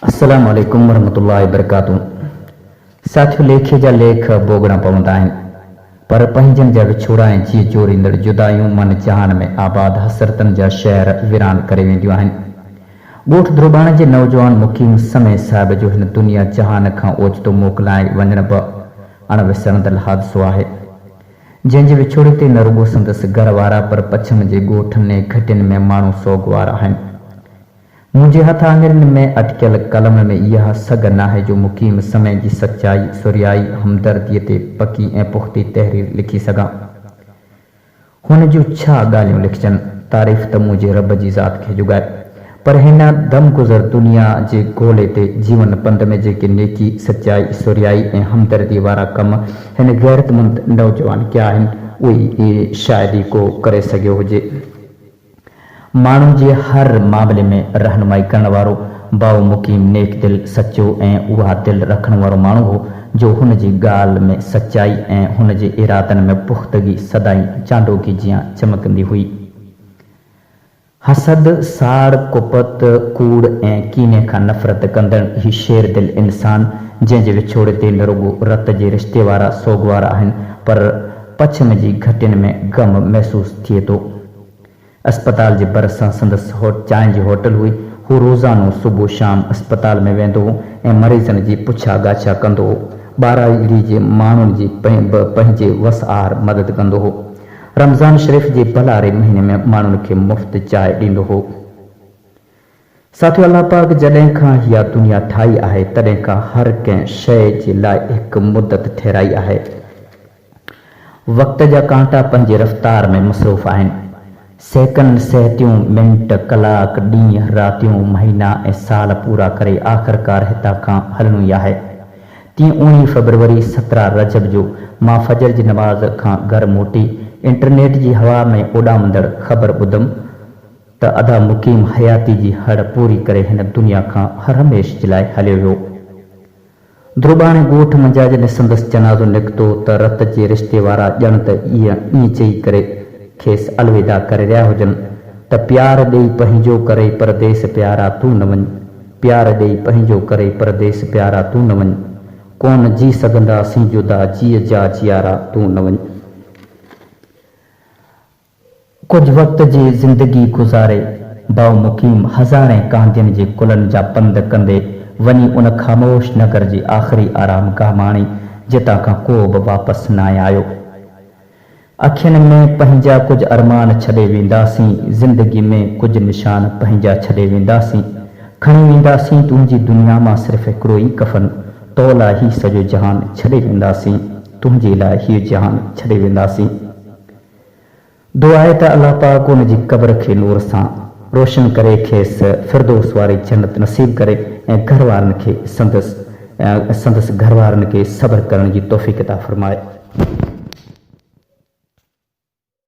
अस्सलाम वालेकुम वरहमतुल्लाहि वबरकातुहू। साथियों, लेखे जा लेख बोगड़ा पवंदा आहिनि, पर पंहिंजनि जा विछोड़ा ऐं जीअ जोड़ींदड़ जुदायूं मन जहान में आबाद हसरतनि जा शहर वीरान करे वेंदियूं आहिनि। ॻोठ ध्रुबाण जे नौजवान मुक़ीम समय साहिब जो हिन दुनिया जहान खां ओचितो मोकिलाए वञण बि अणविसरंदड़ हादिसो आहे, जंहिंजे विछोड़े ते न रुॻो संदसि घर वारा पर पछम जे ॻोठनि ऐं घटियुनि में माण्हू सोगवार आहिनि। मुंहिंजे हथ आङिरियुनि में अटकियल कलम में इहा सघ नाहे जो मुक़ीम समय जी सचाई, सुरियाई, हमदर्दीअ ते पकी ऐं पुख़्ती तहरीर लिखी सघां। हुन जूं छा ॻाल्हियूं लिखजनि, तारीफ़ त मुंहिंजे रब जी ज़ात खे जुगाए, पर हिन दमगुज़र दुनिया जे ॻोल्हे ते जीवन पंध में जेके नेकी, सचाई, सुरियाई ऐं हमदर्दी वारा कम हिन गैरतमंद नौजवान कया आहिनि, उहे शायदि ई को करे सघियो हुजे। माण्हू जे हर मामले में रहनुमाई करण वारो बाऊ मुक़ीम नेक दिल, सचो ऐं उहा दिल रखण वारो माण्हू हो जो हुन जी ॻाल्हि में सचाई ऐं हुन जे इरादनि में पुख़्तगी सदाई चांडोगी जियां चमकंदी हुई। हसद, साड़, कुपत, कूड़ ऐं कीने खां नफ़रत कंदड़ ही शेर दिल इंसान, जंहिंजे विछोड़े ते न रुॻो रत जे रिश्ते वारा सोगवार आहिनि, पर पछम जी घटियुनि में ग़म महसूस थिए थो। अस्पताल जे भरिसां संदसि चांहि जी होटल हुई। हू रोज़ानो सुबुह शाम अस्पताल में वेंदो हो ऐं मरीज़नि जी पुछा गाछा कंदो हो। ॿारहरी जे माण्हुनि जी पंहिंजे वसआर मदद कंदो हो। रमज़ान शरीफ़ जे भलारे महीने में माण्हुनि खे मुफ़्त चांहि ॾींदो हो। साथियो, अल्लाह पाक जॾहिं खां इहा दुनिया ठाही आहे, तॾहिं खां हर कंहिं शइ जे लाइ हिकु मुदत ठहिराई आहे। वक़्त जा कांटा पंहिंजे रफ़्तार में मसरूफ़ आहिनि। सेकंड, सहतियूं, मिंट, कलाक, ॾींहं, रातियूं, महीना ऐं साल पूरा करे आख़िरकार हितां खां हलणो ई आहे। तीअं 19 फरवरी 17 रजब जो मां फजर जी नमाज़ खां घर मोटी इंटरनेट जी हवा में उॾामंदड़ ख़बर ॿुधमि त अदा मुक़ीम हयाती जी हड़ पूरी करे हिन दुनिया खां हर हमेश जे लाइ हलियो वियो। ध्रुबाणे ॻोठ मंझां जॾहिं संदसि जनाज़ो निकितो त रत जे रिश्ते वारा ॼण त ईअं चई करे खेसि अलविदा करे रहिया हुजनि त प्यार ॾेई पंहिंजो करे परदेस प्यारा तूं न वञ, प्यार ॾेई पंहिंजो करे परदेस प्यारा तूं न वञ, कोन जी सघंदासीं जुदा जीअ जा जियारा तूं न वञ। कुझु वक़्त जी ज़िंदगी गुज़ारे बाऊ मुक़ीम हज़ारे कांदियुनि जे कुलनि जा पंध कंदे वञी उन ख़ामोश नगर जी आख़िरी आराम गाह माणी जितां खां को बि वापसि न आयो। अखियुनि में पंहिंजा कुझु अरमान छॾे वेंदासीं, ज़िंदगी में कुझु निशान पंहिंजा छॾे वेंदासीं, खणी वेंदासीं तुंहिंजी दुनिया मां सिर्फ़ु हिकिड़ो ई कफ़न, तो लाइ ही सॼो जहान छॾे वेंदासीं, तुंहिंजे लाइ हीउ जहान छॾे वेंदासीं। दुआ आहे त अल्लाह पाक उन जी क़ब्र खे नूर सां रोशन करे खेसि फिरदौस वारी जन्नत नसीब करे ऐं घर वारनि खे संदसि घर वारनि खे सब्र करण जी तौफ़ीक़ अता फ़रमाए।